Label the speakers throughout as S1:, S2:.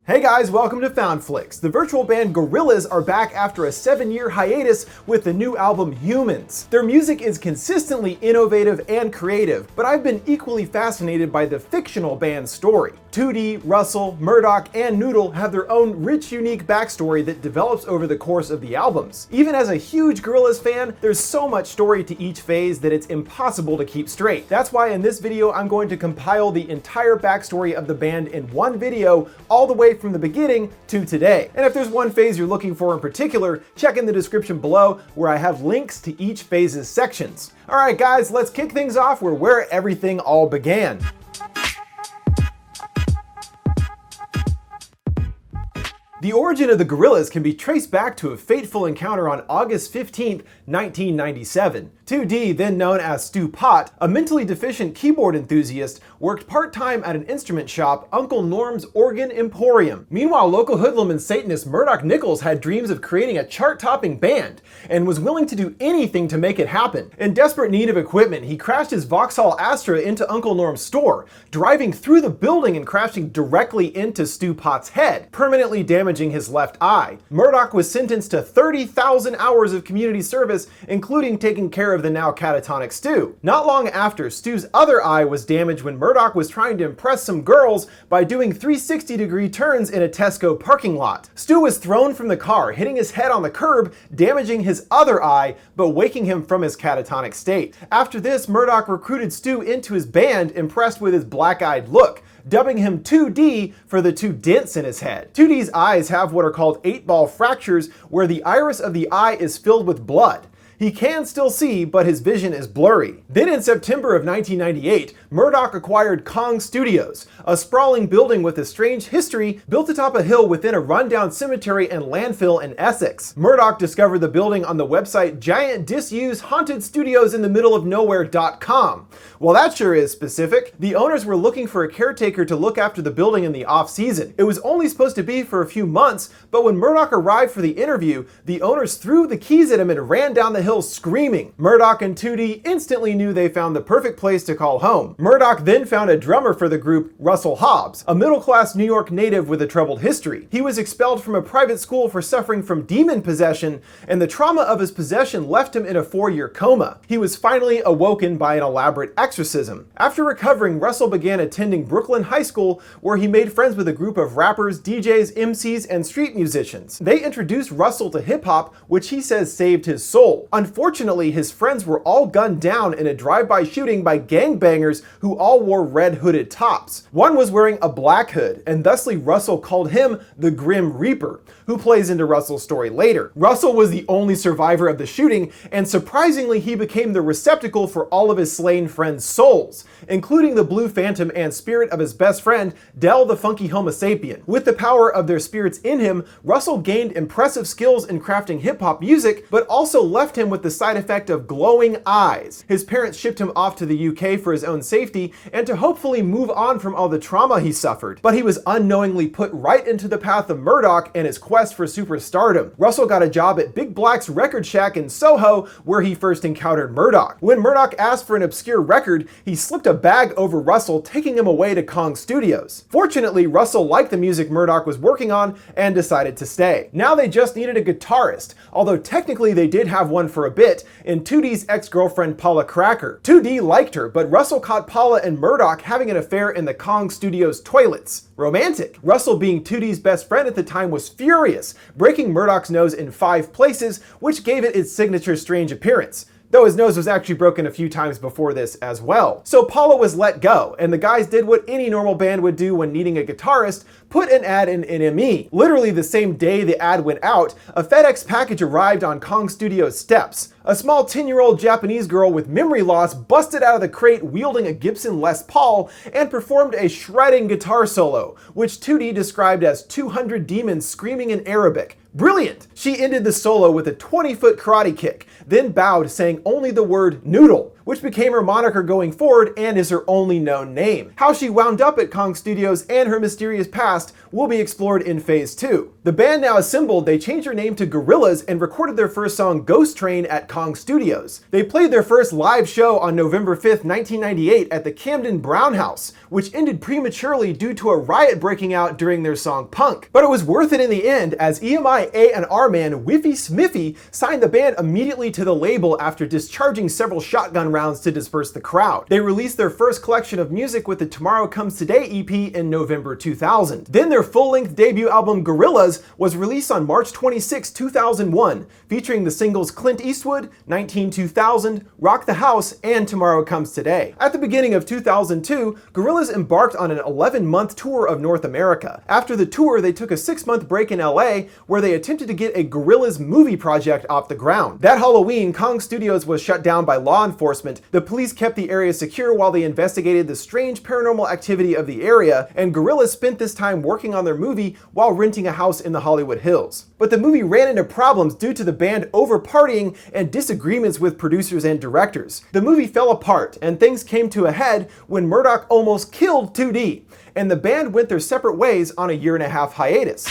S1: Hey guys, welcome to Found Flicks. The virtual band GORILLAZ are back after a 7-year hiatus with the new album Humanz. Their music is consistently innovative and creative, but I've been equally fascinated by the fictional band's story. 2D, Russell, Murdoch, and Noodle have their own rich, unique backstory that develops over the course of the albums. Even as a huge GORILLAZ fan, there's so much story to each phase that it's impossible to keep straight. That's why in this video I'm going to compile the entire backstory of the band in one video, all the way from the beginning to today. And if there's one phase you're looking for in particular, check in the description below where I have links to each phase's sections. Alright guys, let's kick things off where everything all began. The origin of the GORILLAZ can be traced back to a fateful encounter on August 15, 1997. 2D, then known as Stu Pott, a mentally deficient keyboard enthusiast, worked part-time at an instrument shop, Uncle Norm's Organ Emporium. Meanwhile, local hoodlum and Satanist Murdoch Nichols had dreams of creating a chart-topping band and was willing to do anything to make it happen. In desperate need of equipment, he crashed his Vauxhall Astra into Uncle Norm's store, driving through the building and crashing directly into Stu Pott's head, permanently damaging his left eye. Murdoch was sentenced to 30,000 hours of community service, including taking care of the now catatonic Stu. Not long after, Stu's other eye was damaged when Murdoch was trying to impress some girls by doing 360-degree turns in a Tesco parking lot. Stu was thrown from the car, hitting his head on the curb, damaging his other eye, but waking him from his catatonic state. After this, Murdoch recruited Stu into his band, impressed with his black-eyed look, dubbing him 2D for the two dents in his head. 2D's eyes have what are called 8-ball fractures, where the iris of the eye is filled with blood. He can still see, but his vision is blurry. Then in September of 1998, Murdoch acquired Kong Studios, a sprawling building with a strange history built atop a hill within a rundown cemetery and landfill in Essex. Murdoch discovered the building on the website Giant Disused Haunted Studios in the Middle of Nowhere.com. Well, that sure is specific. The owners were looking for a caretaker to look after the building in the off-season. It was only supposed to be for a few months, but when Murdoch arrived for the interview, the owners threw the keys at him and ran down the hill screaming. Murdoch and 2D instantly knew they found the perfect place to call home. Murdoch then found a drummer for the group, Russell Hobbs, a middle-class New York native with a troubled history. He was expelled from a private school for suffering from demon possession, and the trauma of his possession left him in a 4-year coma. He was finally awoken by an elaborate exorcism. After recovering, Russell began attending Brooklyn High School, where he made friends with a group of rappers, DJs, MCs, and street musicians. They introduced Russell to hip-hop, which he says saved his soul. Unfortunately, his friends were all gunned down in a drive-by shooting by gangbangers who all wore red hooded tops. One was wearing a black hood, and thusly Russell called him the Grim Reaper, who plays into Russell's story later. Russell was the only survivor of the shooting, and surprisingly he became the receptacle for all of his slain friends' souls, including the Blue Phantom and spirit of his best friend, Del the Funky Homo Sapien. With the power of their spirits in him, Russell gained impressive skills in crafting hip-hop music, but also left him with the side effect of glowing eyes. His parents shipped him off to the UK for his own safety and to hopefully move on from all the trauma he suffered, but he was unknowingly put right into the path of Murdoch and his quest for superstardom. Russell got a job at Big Black's record shack in Soho, where he first encountered Murdoch. When Murdoch asked for an obscure record, he slipped a bag over Russell, taking him away to Kong Studios. Fortunately, Russell liked the music Murdoch was working on and decided to stay. Now they just needed a guitarist, although technically they did have one for a bit in 2D's ex-girlfriend Paula Cracker. 2D liked her, but Russell caught Paula and Murdoch having an affair in the Kong Studios toilets. Romantic. Russell, being 2D's best friend at the time, was furious, breaking Murdoch's nose in 5 places, which gave it its signature strange appearance, though his nose was actually broken a few times before this as well. So Paula was let go, and the guys did what any normal band would do when needing a guitarist: put an ad in NME. Literally the same day the ad went out, a FedEx package arrived on Kong Studios steps. A small 10-year-old Japanese girl with memory loss busted out of the crate wielding a Gibson Les Paul and performed a shredding guitar solo, which 2D described as 200 demons screaming in Arabic. Brilliant! She ended the solo with a 20-foot karate kick, then bowed, saying only the word noodle, which became her moniker going forward and is her only known name. How she wound up at Kong Studios and her mysterious past will be explored in Phase 2. The band now assembled, they changed their name to GORILLAZ and recorded their first song Ghost Train at Kong Studios. They played their first live show on November 5th, 1998 at the Camden Brown House, which ended prematurely due to a riot breaking out during their song Punk. But it was worth it in the end, as EMI A&R man Whiffy Smiffy signed the band immediately to the label after discharging several shotgun rounds to disperse the crowd. They released their first collection of music with the Tomorrow Comes Today EP in November 2000. Then their full-length debut album GORILLAZ was released on March 26, 2001, featuring the singles Clint Eastwood, 19-2000, Rock the House, and Tomorrow Comes Today. At the beginning of 2002, GORILLAZ embarked on an 11-month tour of North America. After the tour, they took a 6-month break in LA, where they attempted to get a GORILLAZ movie project off the ground. That Halloween, Kong Studios was shut down by law enforcement. The police kept the area secure while they investigated the strange paranormal activity of the area, and GORILLAZ spent this time working on their movie while renting a house in the Hollywood Hills. But the movie ran into problems due to the band over-partying and disagreements with producers and directors. The movie fell apart, and things came to a head when Murdoch almost killed 2D, and the band went their separate ways on a 1.5-year hiatus.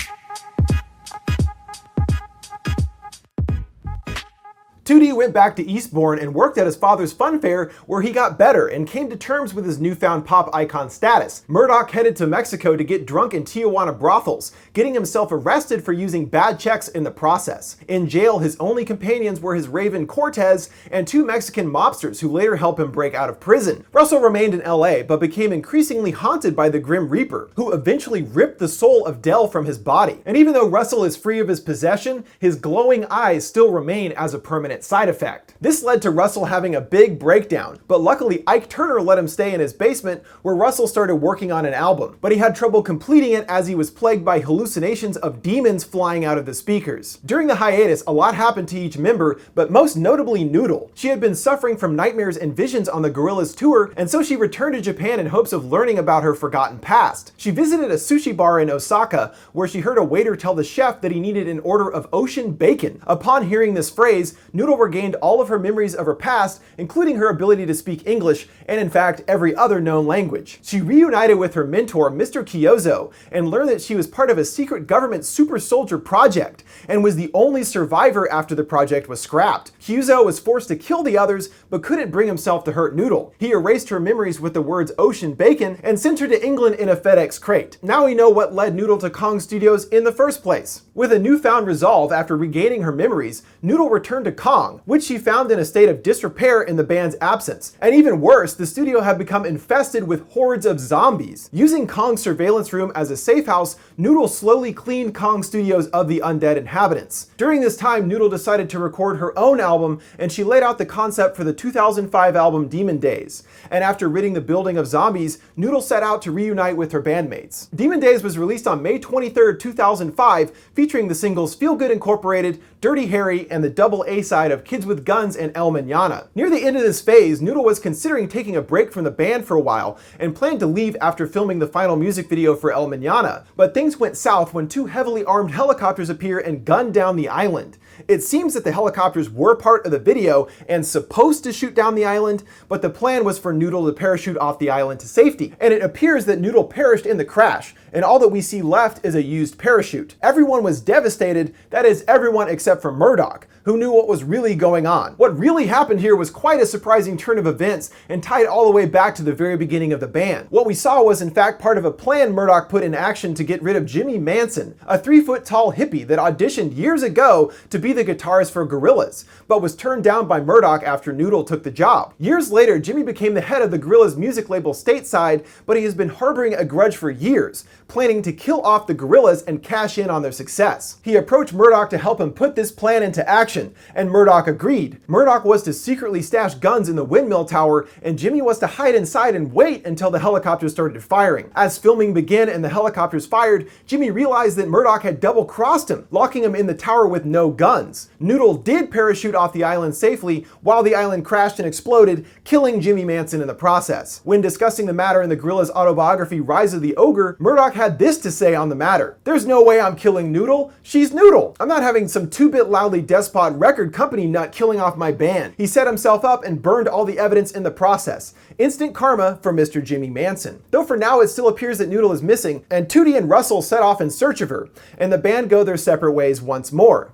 S1: 2D went back to Eastbourne and worked at his father's fun fair, where he got better and came to terms with his newfound pop icon status. Murdoch headed to Mexico to get drunk in Tijuana brothels, getting himself arrested for using bad checks in the process. In jail, his only companions were his raven Cortez and 2 Mexican mobsters who later helped him break out of prison. Russell remained in LA, but became increasingly haunted by the Grim Reaper, who eventually ripped the soul of Del from his body. And even though Russell is free of his possession, his glowing eyes still remain as a permanent side effect. This led to Russell having a big breakdown, but luckily Ike Turner let him stay in his basement, where Russell started working on an album. But he had trouble completing it as he was plagued by hallucinations of demons flying out of the speakers. During the hiatus, a lot happened to each member, but most notably Noodle. She had been suffering from nightmares and visions on the GORILLAZ tour, and so she returned to Japan in hopes of learning about her forgotten past. She visited a sushi bar in Osaka, where she heard a waiter tell the chef that he needed an order of ocean bacon. Upon hearing this phrase, Noodle regained all of her memories of her past, including her ability to speak English, and in fact, every other known language. She reunited with her mentor, Mr. Kyozo, and learned that she was part of a secret government super soldier project, and was the only survivor after the project was scrapped. Kyozo was forced to kill the others, but couldn't bring himself to hurt Noodle. He erased her memories with the words ocean bacon, and sent her to England in a FedEx crate. Now we know what led Noodle to Kong Studios in the first place. With a newfound resolve after regaining her memories, Noodle returned to Kong, which she found in a state of disrepair in the band's absence. And even worse, the studio had become infested with hordes of zombies. Using Kong's surveillance room as a safe house, Noodle slowly cleaned Kong Studios of the undead inhabitants. During this time, Noodle decided to record her own album, and she laid out the concept for the 2005 album Demon Days. And after ridding the building of zombies, Noodle set out to reunite with her bandmates. Demon Days was released on May 23, 2005, featuring the singles Feel Good Incorporated, Dirty Harry, and the double A-side of Kids with Guns and El Mañana. Near the end of this phase, Noodle was considering taking a break from the band for a while and planned to leave after filming the final music video for El Mañana. But things went south when 2 heavily armed helicopters appear and gun down the island. It seems that the helicopters were part of the video and supposed to shoot down the island, but the plan was for Noodle to parachute off the island to safety. And it appears that Noodle perished in the crash, and all that we see left is a used parachute. Everyone was devastated, that is everyone except for Murdoch, who knew what was really going on. What really happened here was quite a surprising turn of events and tied all the way back to the very beginning of the band. What we saw was in fact part of a plan Murdoch put in action to get rid of Jimmy Manson, a 3-foot-tall hippie that auditioned years ago to be the guitarist for GORILLAZ, but was turned down by Murdoch after Noodle took the job. Years later, Jimmy became the head of the GORILLAZ music label stateside, but he has been harboring a grudge for years, planning to kill off the GORILLAZ and cash in on their success. He approached Murdoch to help him put this plan into action, and Murdoch agreed. Murdoch was to secretly stash guns in the windmill tower, and Jimmy was to hide inside and wait until the helicopters started firing. As filming began and the helicopters fired, Jimmy realized that Murdoch had double-crossed him, locking him in the tower with no guns. Noodle did parachute off the island safely while the island crashed and exploded, killing Jimmy Manson in the process. When discussing the matter in the GORILLAZ autobiography Rise of the Ogre, Murdoch had this to say on the matter: "There's no way I'm killing Noodle. She's Noodle. I'm not having some 2-bit loudly despot record company company nut killing off my band. He set himself up and burned all the evidence in the process. Instant karma for Mr. Jimmy Manson. Though for now it still appears that Noodle is missing, and Tootie and Russell set off in search of her, and the band go their separate ways once more.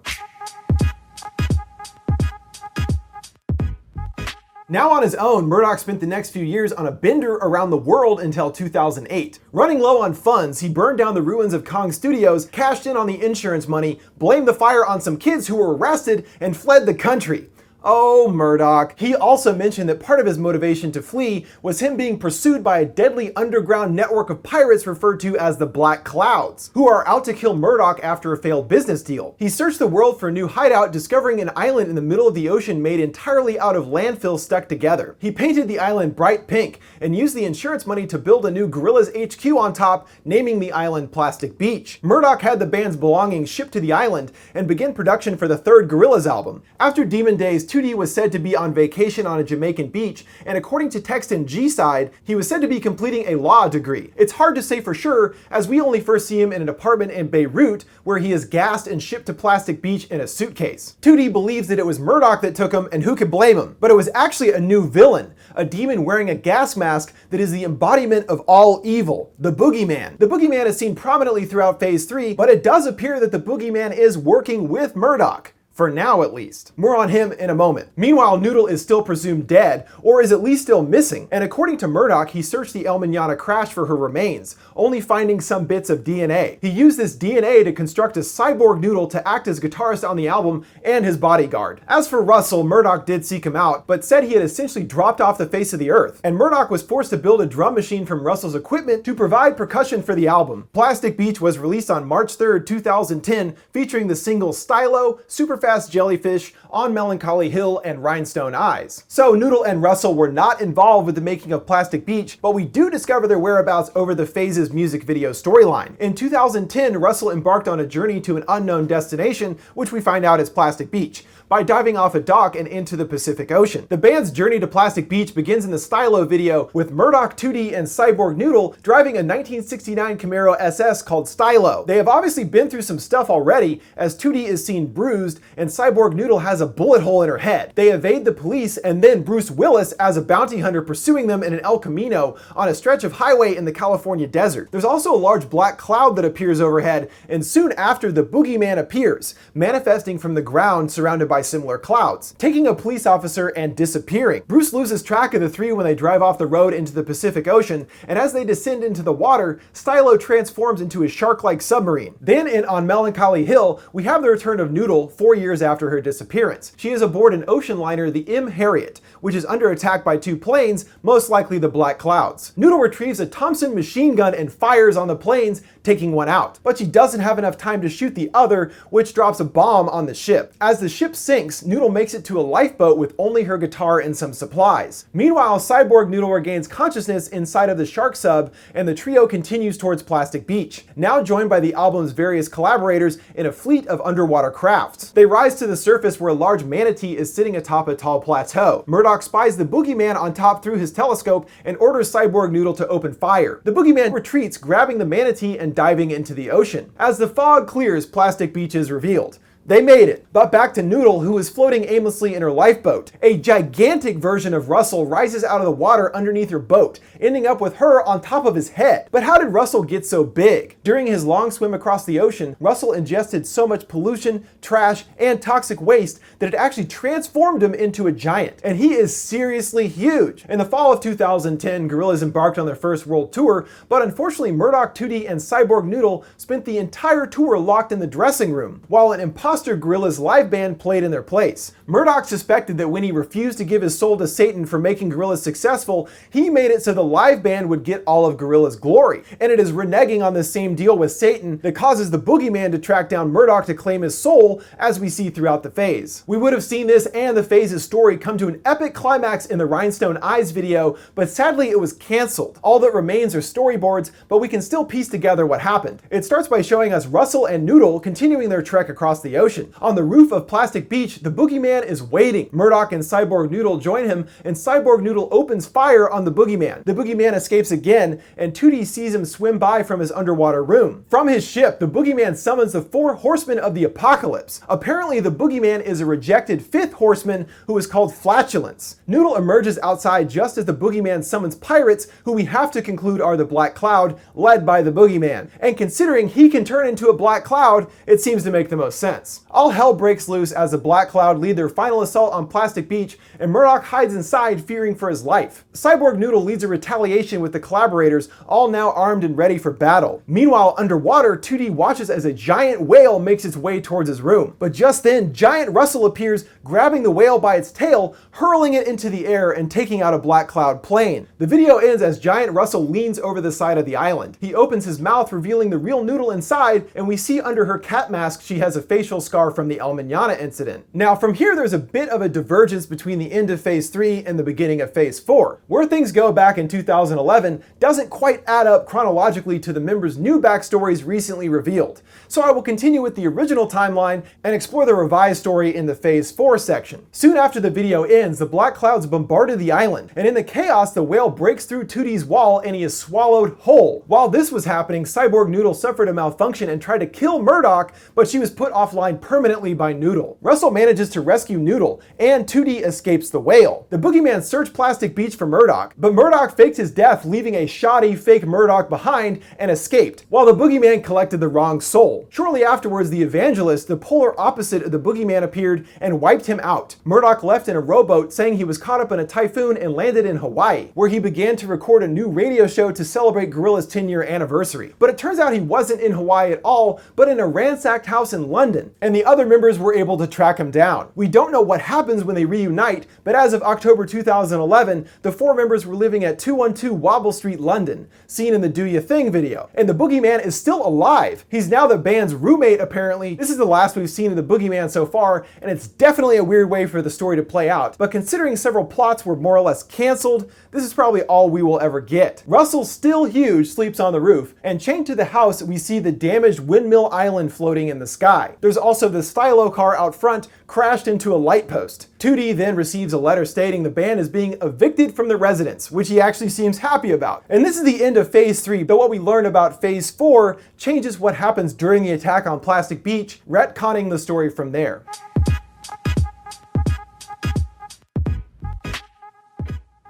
S1: Now on his own, Murdoch spent the next few years on a bender around the world until 2008. Running low on funds, he burned down the ruins of Kong Studios, cashed in on the insurance money, blamed the fire on some kids who were arrested, and fled the country. Oh, Murdoch. He also mentioned that part of his motivation to flee was him being pursued by a deadly underground network of pirates referred to as the Black Clouds, who are out to kill Murdoch after a failed business deal. He searched the world for a new hideout, discovering an island in the middle of the ocean made entirely out of landfill stuck together. He painted the island bright pink and used the insurance money to build a new GORILLAZ HQ on top, naming the island Plastic Beach. Murdoch had the band's belongings shipped to the island and began production for the third GORILLAZ album. After Demon Days, 2D was said to be on vacation on a Jamaican beach, and according to text in G-Side, he was said to be completing a law degree. It's hard to say for sure, as we only first see him in an apartment in Beirut, where he is gassed and shipped to Plastic Beach in a suitcase. 2D believes that it was Murdoch that took him, and who could blame him? But it was actually a new villain, a demon wearing a gas mask that is the embodiment of all evil, the Boogieman. The Boogieman is seen prominently throughout Phase 3, but it does appear that the Boogieman is working with Murdoch. For now, at least. More on him in a moment. Meanwhile, Noodle is still presumed dead, or is at least still missing, and according to Murdoch, he searched the El Mañana crash for her remains, only finding some bits of DNA. He used this DNA to construct a cyborg Noodle to act as guitarist on the album and his bodyguard. As for Russell, Murdoch did seek him out, but said he had essentially dropped off the face of the earth, and Murdoch was forced to build a drum machine from Russell's equipment to provide percussion for the album. Plastic Beach was released on March 3rd, 2010, featuring the singles Stylo, Superfast Jellyfish, On Melancholy Hill, and Rhinestone Eyes. So Noodle and Russell were not involved with the making of Plastic Beach, but we do discover their whereabouts over the Phases music video storyline. In 2010, Russell embarked on a journey to an unknown destination, which we find out is Plastic Beach, by diving off a dock and into the Pacific Ocean. The band's journey to Plastic Beach begins in the Stylo video, with Murdoch, 2D, and Cyborg Noodle driving a 1969 Camaro SS called Stylo. They have obviously been through some stuff already, as 2D is seen bruised, and Cyborg Noodle has a bullet hole in her head. They evade the police, and then Bruce Willis as a bounty hunter pursuing them in an El Camino on a stretch of highway in the California desert. There's also a large black cloud that appears overhead, and soon after the Boogieman appears, manifesting from the ground surrounded by similar clouds, taking a police officer and disappearing. Bruce loses track of the three when they drive off the road into the Pacific Ocean, and as they descend into the water, Stylo transforms into a shark-like submarine. Then in On Melancholy Hill, we have the return of Noodle 4 years after her disappearance. She is aboard an ocean liner, the M. Harriet, which is under attack by two planes, most likely the Black Clouds. Noodle retrieves a Thompson machine gun and fires on the planes, taking one out. But she doesn't have enough time to shoot the other, which drops a bomb on the ship. As the ship sinks, Noodle makes it to a lifeboat with only her guitar and some supplies. Meanwhile, Cyborg Noodle regains consciousness inside of the shark sub, and the trio continues towards Plastic Beach, now joined by the album's various collaborators in a fleet of underwater crafts. They rise to the surface where a large manatee is sitting atop a tall plateau. Murdoch spies the Boogieman on top through his telescope and orders Cyborg Noodle to open fire. The Boogieman retreats, grabbing the manatee and diving into the ocean. As the fog clears, Plastic Beach is revealed. They made it. But back to Noodle, who is floating aimlessly in her lifeboat. A gigantic version of Russell rises out of the water underneath her boat, ending up with her on top of his head. But how did Russell get so big? During his long swim across the ocean, Russell ingested so much pollution, trash, and toxic waste that it actually transformed him into a giant. And he is seriously huge. In the fall of 2010, Gorillaz embarked on their first world tour, but unfortunately Murdoch, 2D, and Cyborg Noodle spent the entire tour locked in the dressing room, while an imposter Gorillaz live band played in their place. Murdoch suspected that when he refused to give his soul to Satan for making Gorillaz successful, he made it so the live band would get all of Gorillaz' glory. And it is reneging on this same deal with Satan that causes the Boogieman to track down Murdoch to claim his soul, as we see throughout the phase. We would have seen this and the phase's story come to an epic climax in the Rhinestone Eyes video, but sadly it was cancelled. All that remains are storyboards, but we can still piece together what happened. It starts by showing us Russell and Noodle continuing their trek across the ocean. On the roof of Plastic Beach, the Boogieman is waiting. Murdoch and Cyborg Noodle join him, and Cyborg Noodle opens fire on the Boogieman. The Boogieman escapes again, and 2D sees him swim by from his underwater room. From his ship, the Boogieman summons the 4 horsemen of the apocalypse. Apparently, the Boogieman is a rejected 5th horseman who is called Flatulence. Noodle emerges outside just as the Boogieman summons pirates, who we have to conclude are the Black Cloud, led by the Boogieman. And considering he can turn into a black cloud, it seems to make the most sense. All hell breaks loose as the Black Cloud lead their final assault on Plastic Beach, and Murdoch hides inside, fearing for his life. Cyborg Noodle leads a retaliation with the collaborators, all now armed and ready for battle. Meanwhile, underwater, 2D watches as a giant whale makes its way towards his room. But just then, Giant Russell appears, grabbing the whale by its tail, hurling it into the air and taking out a Black Cloud plane. The video ends as Giant Russell leans over the side of the island. He opens his mouth, revealing the real Noodle inside, and we see under her cat mask she has a facial scar from the El Manana incident. Now from here there's a bit of a divergence between the end of Phase 3 and the beginning of Phase 4. Where things go back in 2011 doesn't quite add up chronologically to the members' new backstories recently revealed. So I will continue with the original timeline and explore the revised story in the Phase 4 section. Soon after the video ends, the Black Clouds bombarded the island, and in the chaos the whale breaks through 2D's wall and he is swallowed whole. While this was happening, Cyborg Noodle suffered a malfunction and tried to kill Murdoch, but she was put offline permanently by Noodle. Russell manages to rescue Noodle, and 2D escapes the whale. The Boogieman searched Plastic Beach for Murdoch, but Murdoch faked his death, leaving a shoddy fake Murdoch behind, and escaped, while the Boogieman collected the wrong soul. Shortly afterwards, the Evangelist, the polar opposite of the Boogieman, appeared and wiped him out. Murdoch left in a rowboat, saying he was caught up in a typhoon, and landed in Hawaii, where he began to record a new radio show to celebrate GORILLAZ' 10-year anniversary. But it turns out he wasn't in Hawaii at all, but in a ransacked house in London, and the other members were able to track him down. We don't know what happens when they reunite, but as of October 2011, the 4 members were living at 212 Wobble Street, London, seen in the Do Ya Thing video. And the Boogieman is still alive. He's now the band's roommate, apparently. This is the last we've seen of the Boogieman so far, and it's definitely a weird way for the story to play out. But considering several plots were more or less canceled, this is probably all we will ever get. Russell, still huge, sleeps on the roof, and chained to the house, we see the damaged Windmill Island floating in the sky. There's also the stylo car out front crashed into a light post. 2D then receives a letter stating the band is being evicted from the residence, which he actually seems happy about. And this is the end of Phase 3, but what we learn about Phase 4 changes what happens during the attack on Plastic Beach, retconning the story from there.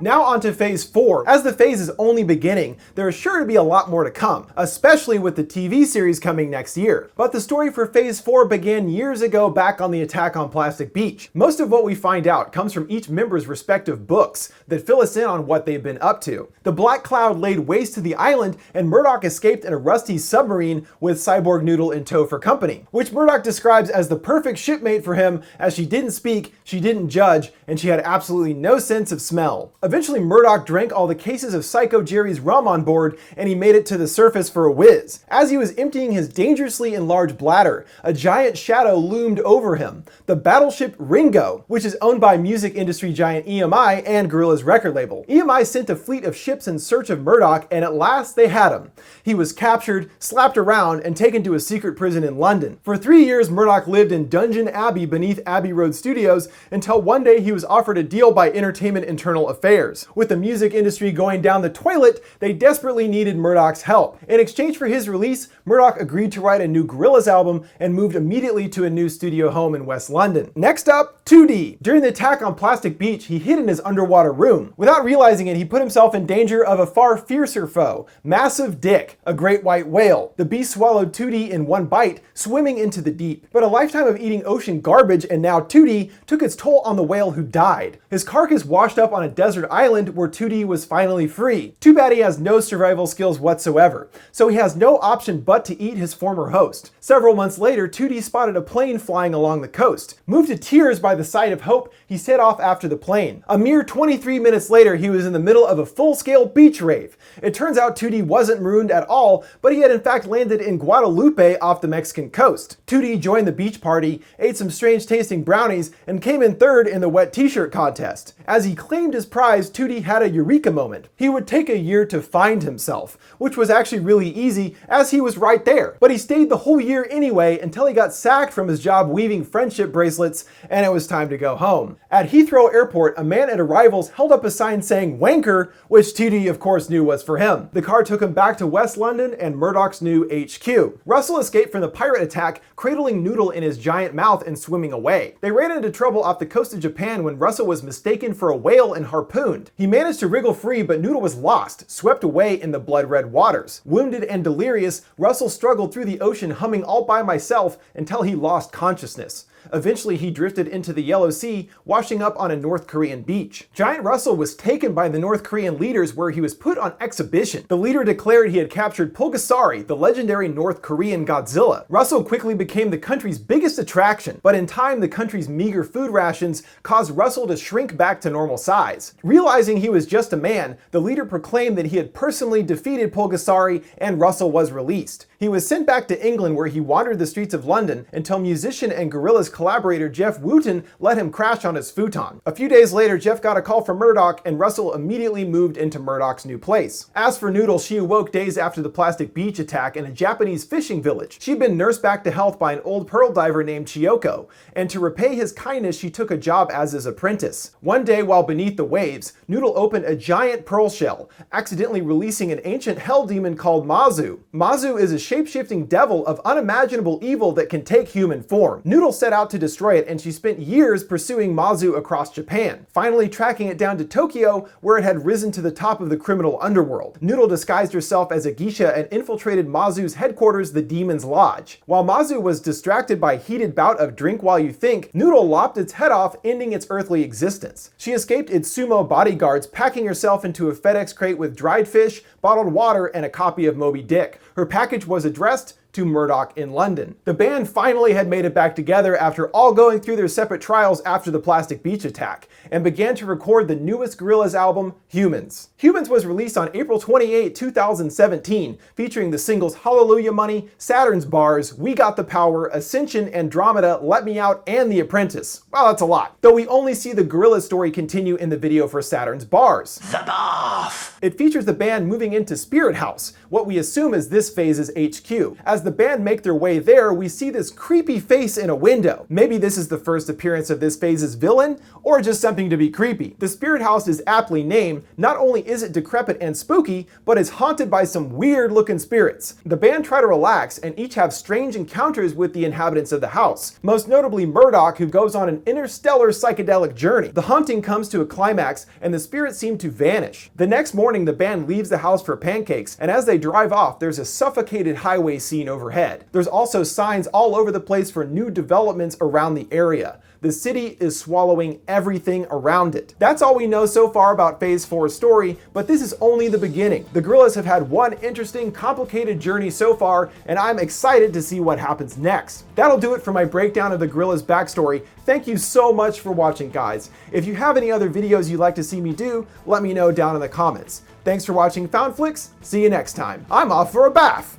S1: Now on to Phase 4. As the phase is only beginning, there is sure to be a lot more to come, especially with the TV series coming next year. But the story for Phase 4 began years ago back on the attack on Plastic Beach. Most of what we find out comes from each member's respective books that fill us in on what they've been up to. The Black Cloud laid waste to the island, and Murdoch escaped in a rusty submarine with Cyborg Noodle in tow for company, which Murdoch describes as the perfect shipmate for him, as she didn't speak, she didn't judge, and she had absolutely no sense of smell. Eventually, Murdoch drank all the cases of Psycho Jerry's rum on board, and he made it to the surface for a whiz. As he was emptying his dangerously enlarged bladder, a giant shadow loomed over him, the battleship Ringo, which is owned by music industry giant EMI and Gorillaz record label. EMI sent a fleet of ships in search of Murdoch, and at last they had him. He was captured, slapped around, and taken to a secret prison in London. For 3 years, Murdoch lived in Dungeon Abbey beneath Abbey Road Studios, until one day he was offered a deal by Entertainment Internal Affairs. With the music industry going down the toilet, they desperately needed Murdoch's help. In exchange for his release, Murdoch agreed to write a new Gorillaz album and moved immediately to a new studio home in West London. Next up, 2D. During the attack on Plastic Beach, he hid in his underwater room. Without realizing it, he put himself in danger of a far fiercer foe, Massive Dick, a great white whale. The beast swallowed 2D in one bite, swimming into the deep. But a lifetime of eating ocean garbage and now 2D took its toll on the whale, who died. His carcass washed up on a desert island where 2D was finally free. Too bad he has no survival skills whatsoever, so he has no option but to eat his former host. Several months later, 2D spotted a plane flying along the coast. Moved to tears by the sight of hope, he set off after the plane. A mere 23 minutes later, he was in the middle of a full-scale beach rave. It turns out 2D wasn't marooned at all, but he had in fact landed in Guadalupe off the Mexican coast. 2D joined the beach party, ate some strange tasting brownies, and came in third in the wet t-shirt contest. As he claimed his prize, realized Tootie had a eureka moment. He would take a year to find himself, which was actually really easy as he was right there. But he stayed the whole year anyway until he got sacked from his job weaving friendship bracelets and it was time to go home. At Heathrow Airport, a man at arrivals held up a sign saying wanker, which Tootie of course knew was for him. The car took him back to West London and Murdoch's new HQ. Russell escaped from the pirate attack, cradling Noodle in his giant mouth and swimming away. They ran into trouble off the coast of Japan when Russell was mistaken for a whale and harpooned. He managed to wriggle free, but Noodle was lost, swept away in the blood-red waters. Wounded and delirious, Russell struggled through the ocean humming all by myself until he lost consciousness. Eventually, he drifted into the Yellow Sea, washing up on a North Korean beach. Giant Russell was taken by the North Korean leaders where he was put on exhibition. The leader declared he had captured Pulgasari, the legendary North Korean Godzilla. Russell quickly became the country's biggest attraction, but in time, the country's meager food rations caused Russell to shrink back to normal size. Realizing he was just a man, the leader proclaimed that he had personally defeated Pulgasari and Russell was released. He was sent back to England where he wandered the streets of London until musician and GORILLAZ collaborator Jeff Wooten let him crash on his futon. A few days later, Jeff got a call from Murdoch and Russell immediately moved into Murdoch's new place. As for Noodle, she awoke days after the plastic beach attack in a Japanese fishing village. She'd been nursed back to health by an old pearl diver named Chiyoko, and to repay his kindness, she took a job as his apprentice. One day while beneath the waves, Noodle opened a giant pearl shell, accidentally releasing an ancient hell demon called Mazu. Mazu is a shape-shifting devil of unimaginable evil that can take human form. Noodle set out to destroy it, and she spent years pursuing Mazu across Japan, finally tracking it down to Tokyo, where it had risen to the top of the criminal underworld. Noodle disguised herself as a geisha and infiltrated Mazu's headquarters, the Demon's Lodge. While Mazu was distracted by a heated bout of drink while you think, Noodle lopped its head off, ending its earthly existence. She escaped its sumo bodyguards, packing herself into a FedEx crate with dried fish, bottled water, and a copy of Moby Dick. Her package was addressed to Murdoch in London. The band finally had made it back together after all going through their separate trials after the plastic beach attack, and began to record the newest Gorillaz album, Humanz. Humanz was released on April 28, 2017, featuring the singles Hallelujah Money, Saturn's Bars, We Got the Power, Ascension, Andromeda, Let Me Out, and The Apprentice. Well, that's a lot. Though we only see the Gorillaz story continue in the video for Saturn's Bars. The Bath! It features the band moving into Spirit House, what we assume is this phase's HQ. As the band make their way there, we see this creepy face in a window. Maybe this is the first appearance of this phase's villain, or just something to be creepy. The Spirit House is aptly named. Not only is it decrepit and spooky, but is haunted by some weird looking spirits. The band try to relax and each have strange encounters with the inhabitants of the house, most notably Murdoch, who goes on an interstellar psychedelic journey. The haunting comes to a climax and the spirits seem to vanish. The next morning, the band leaves the house for pancakes, and as they drive off, there's a suffocated highway scene overhead. There's also signs all over the place for new developments around the area. The city is swallowing everything around it. That's all we know so far about Phase 4's story, but this is only the beginning. The Gorillaz have had one interesting, complicated journey so far, and I'm excited to see what happens next. That'll do it for my breakdown of the Gorillaz backstory. Thank you so much for watching, guys. If you have any other videos you'd like to see me do, let me know down in the comments. Thanks for watching Found Flicks. See you next time. I'm off for a bath.